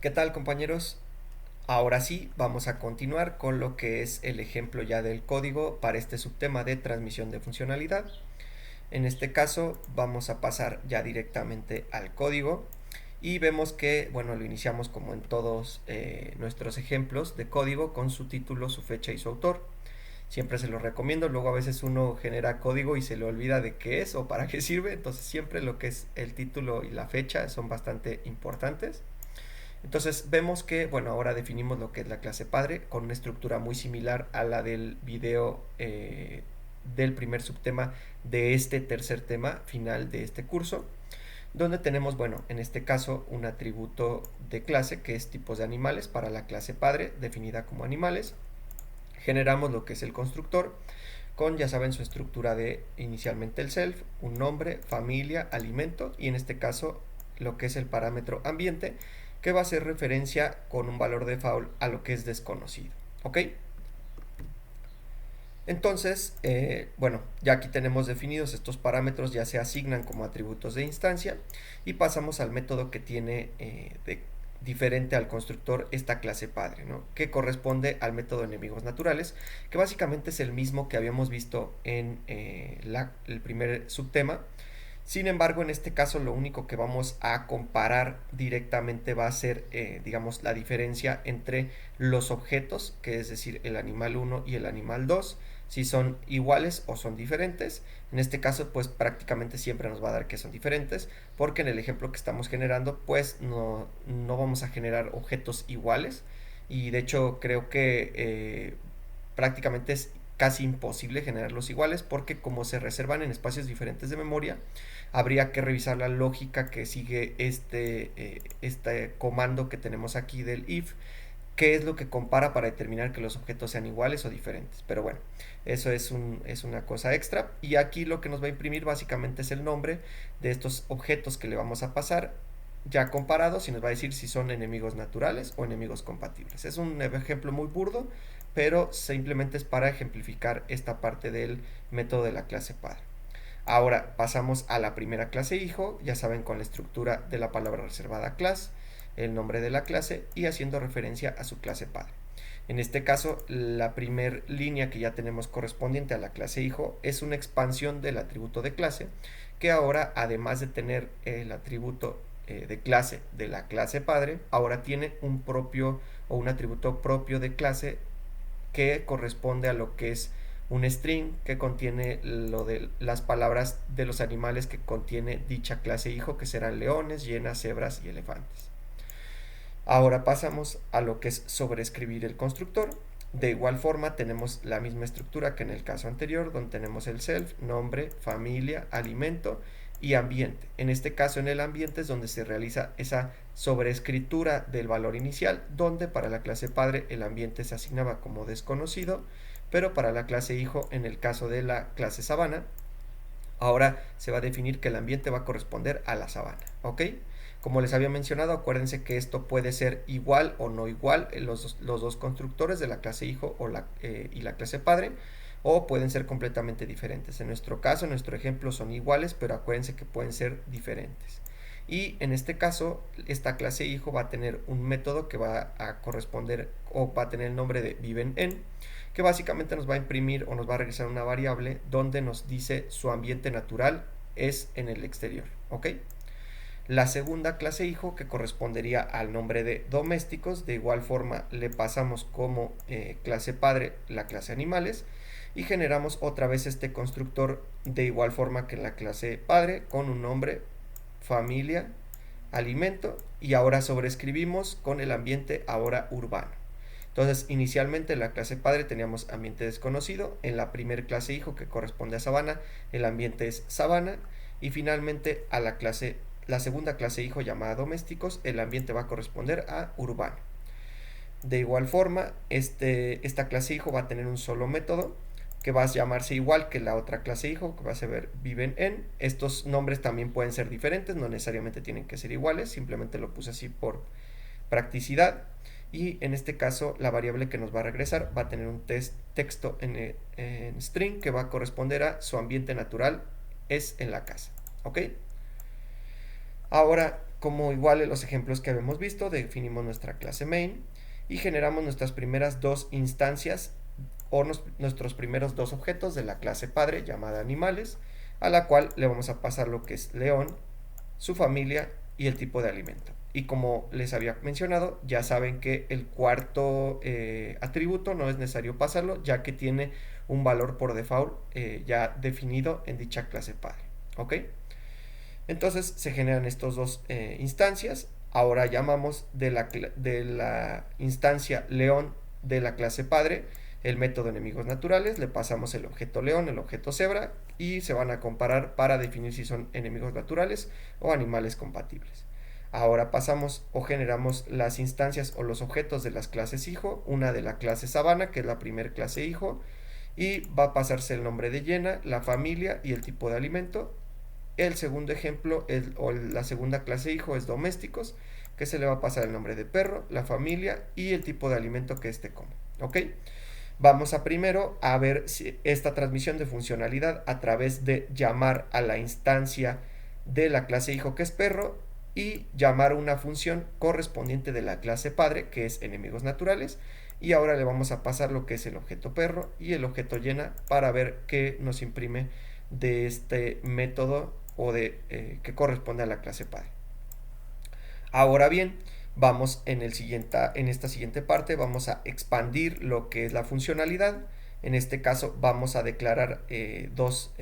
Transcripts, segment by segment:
¿Qué tal, compañeros? Ahora sí, vamos a continuar con lo que es el ejemplo ya del código para este subtema de transmisión de funcionalidad. En este caso vamos a pasar ya directamente al código y vemos que, bueno, lo iniciamos como en todos nuestros ejemplos de código con su título, su fecha y su autor. Siempre se los recomiendo, luego a veces uno genera código y se le olvida de qué es o para qué sirve, entonces siempre lo que es el título y la fecha son bastante importantes. Entonces vemos que, bueno, ahora definimos lo que es la clase padre con una estructura muy similar a la del video del primer subtema de este tercer tema final de este curso, donde tenemos, bueno, en este caso un atributo de clase que es tipos de animales para la clase padre definida como animales. Generamos lo que es el constructor con, ya saben, su estructura de inicialmente el self, un nombre, familia, alimento y en este caso lo que es el parámetro ambiente, que va a hacer referencia con un valor de default a lo que es desconocido. ¿Ok? Entonces, bueno, ya aquí tenemos definidos estos parámetros, ya se asignan como atributos de instancia y pasamos al método que tiene diferente al constructor esta clase padre, ¿no? Que corresponde al método enemigos naturales, que básicamente es el mismo que habíamos visto en el primer subtema. Sin embargo, en este caso lo único que vamos a comparar directamente va a ser, digamos, la diferencia entre los objetos, que es decir, el animal 1 y el animal 2, si son iguales o son diferentes. En este caso, pues prácticamente siempre nos va a dar que son diferentes, porque en el ejemplo que estamos generando, pues no vamos a generar objetos iguales. Y de hecho creo que prácticamente es casi imposible generarlos iguales porque como se reservan en espacios diferentes de memoria, habría que revisar la lógica que sigue este comando que tenemos aquí del if, qué es lo que compara para determinar que los objetos sean iguales o diferentes. Pero bueno, eso es una cosa extra. Y aquí lo que nos va a imprimir básicamente es el nombre de estos objetos que le vamos a pasar ya comparados y nos va a decir si son enemigos naturales o enemigos compatibles. Es un ejemplo muy burdo, pero simplemente es para ejemplificar esta parte del método de la clase padre. Ahora pasamos a la primera clase hijo, ya saben, con la estructura de la palabra reservada class, el nombre de la clase y haciendo referencia a su clase padre. En este caso, la primera línea que ya tenemos correspondiente a la clase hijo es una expansión del atributo de clase, que ahora, además de tener el atributo de clase de la clase padre, ahora tiene un propio o un atributo propio de clase que corresponde a lo que es un string que contiene lo de las palabras de los animales que contiene dicha clase hijo, que serán leones, hienas, cebras y elefantes. Ahora pasamos a lo que es sobreescribir el constructor. De igual forma tenemos la misma estructura que en el caso anterior, donde tenemos el self, nombre, familia, alimento y ambiente. En este caso, en el ambiente es donde se realiza esa sobreescritura del valor inicial, donde para la clase padre el ambiente se asignaba como desconocido, pero para la clase hijo, en el caso de la clase sabana, ahora se va a definir que el ambiente va a corresponder a la sabana, ¿ok? Como les había mencionado, acuérdense que esto puede ser igual o no igual en los dos constructores de la clase hijo y la clase padre, o pueden ser completamente diferentes. En nuestro caso, en nuestro ejemplo son iguales, pero acuérdense que pueden ser diferentes. Y en este caso, esta clase hijo va a tener un método que va a corresponder o va a tener el nombre de viven en, que básicamente nos va a imprimir o nos va a regresar una variable donde nos dice su ambiente natural es en el exterior, ¿ok? La segunda clase hijo, que correspondería al nombre de domésticos, de igual forma le pasamos como clase padre la clase animales y generamos otra vez este constructor de igual forma que la clase padre con un nombre, familia, alimento y ahora sobreescribimos con el ambiente ahora urbano. Entonces, inicialmente en la clase padre teníamos ambiente desconocido, en la primer clase hijo que corresponde a sabana, el ambiente es sabana y finalmente a la segunda clase hijo llamada domésticos, el ambiente va a corresponder a urbano. De igual forma, esta clase hijo va a tener un solo método que va a llamarse igual que la otra clase hijo, que va a ser viven en. Estos nombres también pueden ser diferentes, no necesariamente tienen que ser iguales, simplemente lo puse así por practicidad. Y en este caso, la variable que nos va a regresar va a tener un texto en string que va a corresponder a su ambiente natural es en la casa. ¿Ok? Ahora, como igual en los ejemplos que habíamos visto, definimos nuestra clase main y generamos nuestras primeras dos instancias o nuestros primeros dos objetos de la clase padre llamada animales, a la cual le vamos a pasar lo que es león, su familia y el tipo de alimento. Y como les había mencionado, ya saben que el cuarto atributo no es necesario pasarlo, ya que tiene un valor por default ya definido en dicha clase padre. ¿Ok? Entonces se generan estos dos instancias. Ahora llamamos de la instancia león de la clase padre el método enemigos naturales, le pasamos el objeto león, el objeto cebra y se van a comparar para definir si son enemigos naturales o animales compatibles. Ahora pasamos o generamos las instancias o los objetos de las clases hijo, una de la clase sabana, que es la primer clase hijo, y va a pasarse el nombre de llena, la familia y el tipo de alimento. El segundo ejemplo o la segunda clase hijo es domésticos, que se le va a pasar el nombre de perro, la familia y el tipo de alimento que éste come. ¿Ok? Vamos a primero a ver si esta transmisión de funcionalidad a través de llamar a la instancia de la clase hijo que es perro y llamar una función correspondiente de la clase padre que es enemigos naturales, y ahora le vamos a pasar lo que es el objeto perro y el objeto llena para ver qué nos imprime de este método o de que corresponde a la clase padre. Ahora bien, vamos en esta siguiente parte vamos a expandir lo que es la funcionalidad. En este caso vamos a declarar dos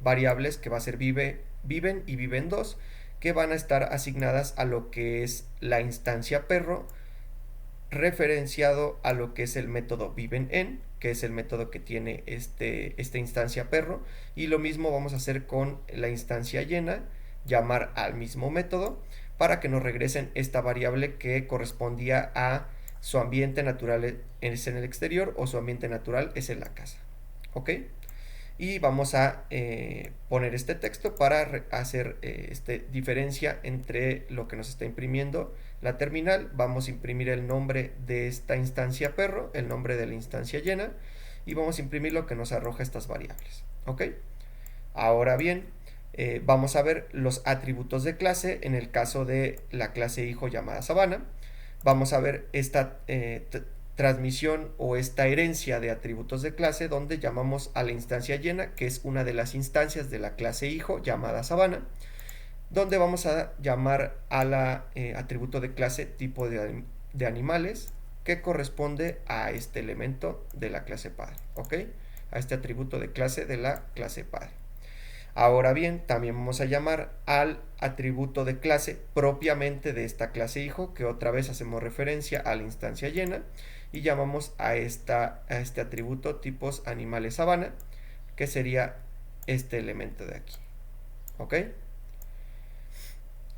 variables que va a ser viven y viven2, que van a estar asignadas a lo que es la instancia perro, referenciado a lo que es el método viven_en, que es el método que tiene esta instancia perro, y lo mismo vamos a hacer con la instancia llena, llamar al mismo método para que nos regresen esta variable que correspondía a su ambiente natural es en el exterior o su ambiente natural es en la casa. ¿Ok? Y vamos a poner este texto para hacer diferencia entre lo que nos está imprimiendo la terminal. Vamos a imprimir el nombre de esta instancia perro, el nombre de la instancia llena, y vamos a imprimir lo que nos arroja estas variables. ¿Ok? Ahora bien, vamos a ver los atributos de clase en el caso de la clase hijo llamada sabana. Vamos a ver esta transmisión o esta herencia de atributos de clase donde llamamos a la instancia llena, que es una de las instancias de la clase hijo llamada sabana, donde vamos a llamar a la atributo de clase tipo de animales, que corresponde a este elemento de la clase padre, ¿ok? A este atributo de clase de la clase padre. Ahora bien, también vamos a llamar al atributo de clase propiamente de esta clase hijo, que otra vez hacemos referencia a la instancia llena, y llamamos a este atributo tipos animales sabana, que sería este elemento de aquí. ¿Ok?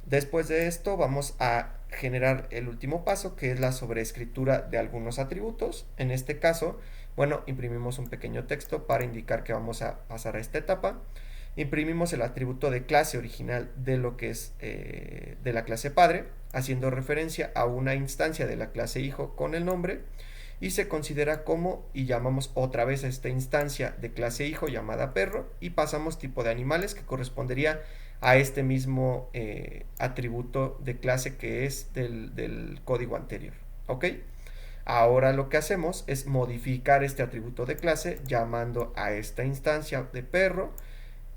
Después de esto vamos a generar el último paso, que es la sobreescritura de algunos atributos. En este caso, bueno, imprimimos un pequeño texto para indicar que vamos a pasar a esta etapa. Imprimimos el atributo de clase original de lo que es de la clase padre, haciendo referencia a una instancia de la clase hijo con el nombre, y se considera como, y llamamos otra vez a esta instancia de clase hijo llamada perro, y pasamos tipo de animales, que correspondería a este mismo atributo de clase que es del código anterior. ¿Ok? Ahora lo que hacemos es modificar este atributo de clase llamando a esta instancia de perro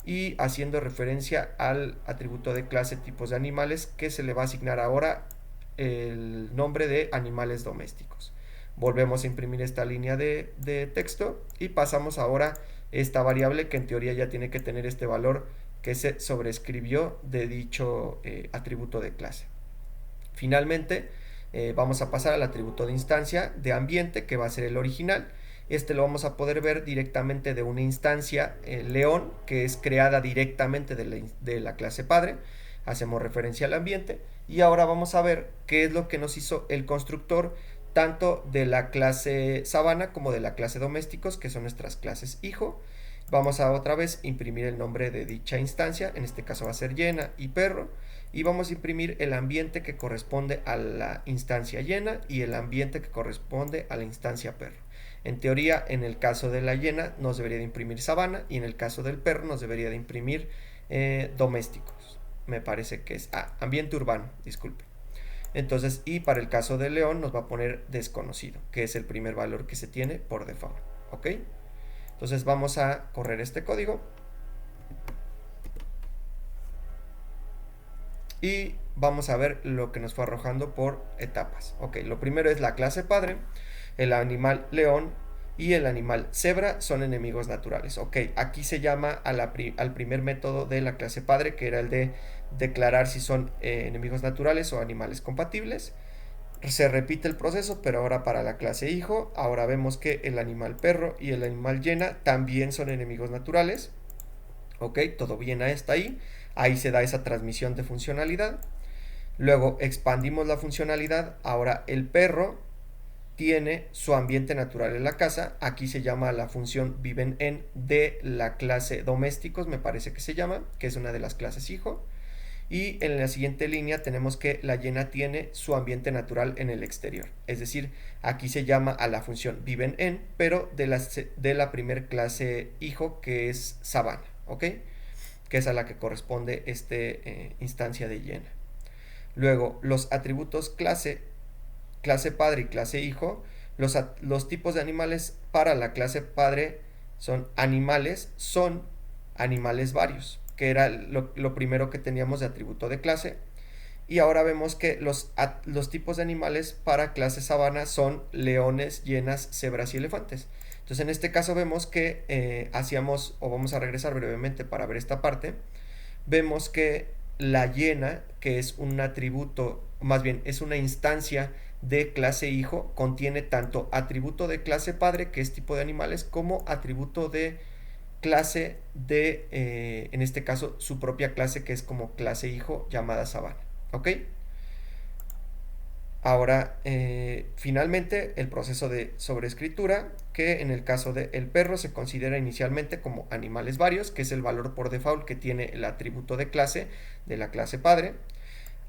y haciendo referencia al atributo de clase tipos de animales, que se le va a asignar ahora el nombre de animales domésticos. Volvemos a imprimir esta línea de texto y pasamos ahora esta variable que en teoría ya tiene que tener este valor que se sobreescribió de dicho atributo de clase. Finalmente vamos a pasar al atributo de instancia de ambiente, que va a ser el original. Este lo vamos a poder ver directamente de una instancia león, que es creada directamente de la clase padre. Hacemos referencia al ambiente y ahora vamos a ver qué es lo que nos hizo el constructor tanto de la clase sabana como de la clase domésticos, que son nuestras clases hijo. Vamos a otra vez imprimir el nombre de dicha instancia, en este caso va a ser llena y perro, y vamos a imprimir el ambiente que corresponde a la instancia llena y el ambiente que corresponde a la instancia perro. En teoría, en el caso de la llena nos debería de imprimir sabana y en el caso del perro nos debería de imprimir domésticos. me parece que es ambiente urbano, disculpe. Entonces, y para el caso de León nos va a poner desconocido, que es el primer valor que se tiene por default. ¿Ok? Entonces vamos a correr este código. Y vamos a ver lo que nos fue arrojando por etapas. Ok, lo primero es la clase padre, el animal león y el animal cebra son enemigos naturales. Ok, aquí se llama al primer método de la clase padre, que era el de declarar si son enemigos naturales o animales compatibles. Se repite el proceso, pero ahora para la clase hijo. Ahora vemos que el animal perro y el animal hiena también son enemigos naturales. Ok, todo bien hasta ahí. Ahí se da esa transmisión de funcionalidad. Luego expandimos la funcionalidad. Ahora el perro tiene su ambiente natural en la casa. Aquí se llama la función viven en de la clase domésticos, me parece que se llama, que es una de las clases hijo. Y en la siguiente línea tenemos que la hiena tiene su ambiente natural en el exterior. Es decir, aquí se llama a la función viven en, pero de la primer clase hijo, que es sabana, ¿ok? Que es a la que corresponde instancia de hiena. Luego, los atributos clase padre y clase hijo. Los tipos de animales para la clase padre son animales varios, que era lo primero que teníamos de atributo de clase. Y ahora vemos que los tipos de animales para clase sabana son leones, hienas, cebras y elefantes. Entonces en este caso vemos que vamos a regresar brevemente para ver esta parte. Vemos que la hiena, que es un atributo, más bien es una instancia de clase hijo, contiene tanto atributo de clase padre, que es tipo de animales, como atributo de clase de, en este caso, su propia clase, que es como clase hijo llamada sabana. ¿Ok? Ahora, finalmente, el proceso de sobreescritura, que en el caso del perro se considera inicialmente como animales varios, que es el valor por default que tiene el atributo de clase de la clase padre.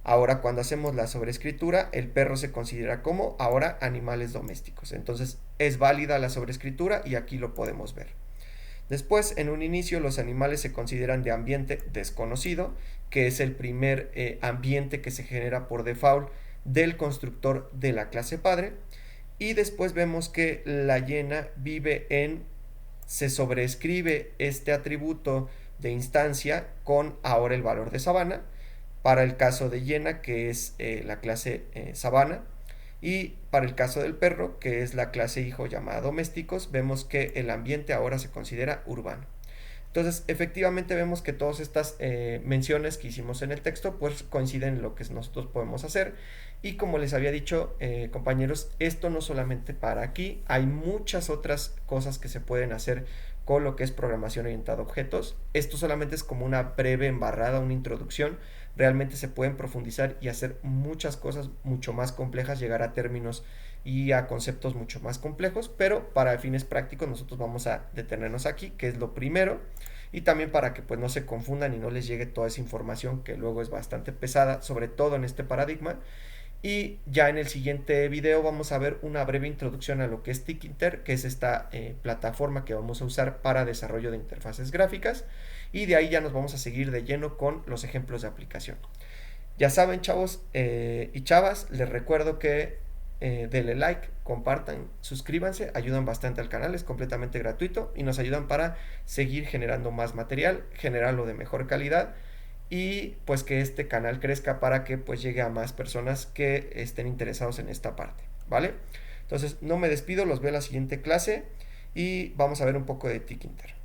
Ahora, cuando hacemos la sobreescritura, el perro se considera como ahora animales domésticos. Entonces, es válida la sobreescritura y aquí lo podemos ver. Después, en un inicio, los animales se consideran de ambiente desconocido, que es el primer ambiente que se genera por default del constructor de la clase padre. Y después vemos que la hiena se sobreescribe este atributo de instancia con ahora el valor de sabana, para el caso de hiena, que es la clase sabana. Y para el caso del perro, que es la clase hijo llamada domésticos, vemos que el ambiente ahora se considera urbano. Entonces, efectivamente vemos que todas estas menciones que hicimos en el texto pues coinciden en lo que nosotros podemos hacer. Y como les había dicho, compañeros, esto no solamente para aquí, hay muchas otras cosas que se pueden hacer con lo que es programación orientada a objetos. Esto solamente es como una breve embarrada, una introducción. Realmente se pueden profundizar y hacer muchas cosas mucho más complejas, llegar a términos y a conceptos mucho más complejos, pero para fines prácticos nosotros vamos a detenernos aquí, que es lo primero, y también para que pues no se confundan y no les llegue toda esa información que luego es bastante pesada, sobre todo en este paradigma. Y ya en el siguiente video vamos a ver una breve introducción a lo que es Tkinter, que es esta plataforma que vamos a usar para desarrollo de interfaces gráficas, y de ahí ya nos vamos a seguir de lleno con los ejemplos de aplicación. Ya saben, chavos y chavas, les recuerdo que denle like, compartan, suscríbanse, ayudan bastante al canal, es completamente gratuito y nos ayudan para seguir generando más material, generarlo de mejor calidad y pues que este canal crezca para que pues llegue a más personas que estén interesados en esta parte, ¿vale? Entonces no me despido, los veo en la siguiente clase y vamos a ver un poco de Tkinter.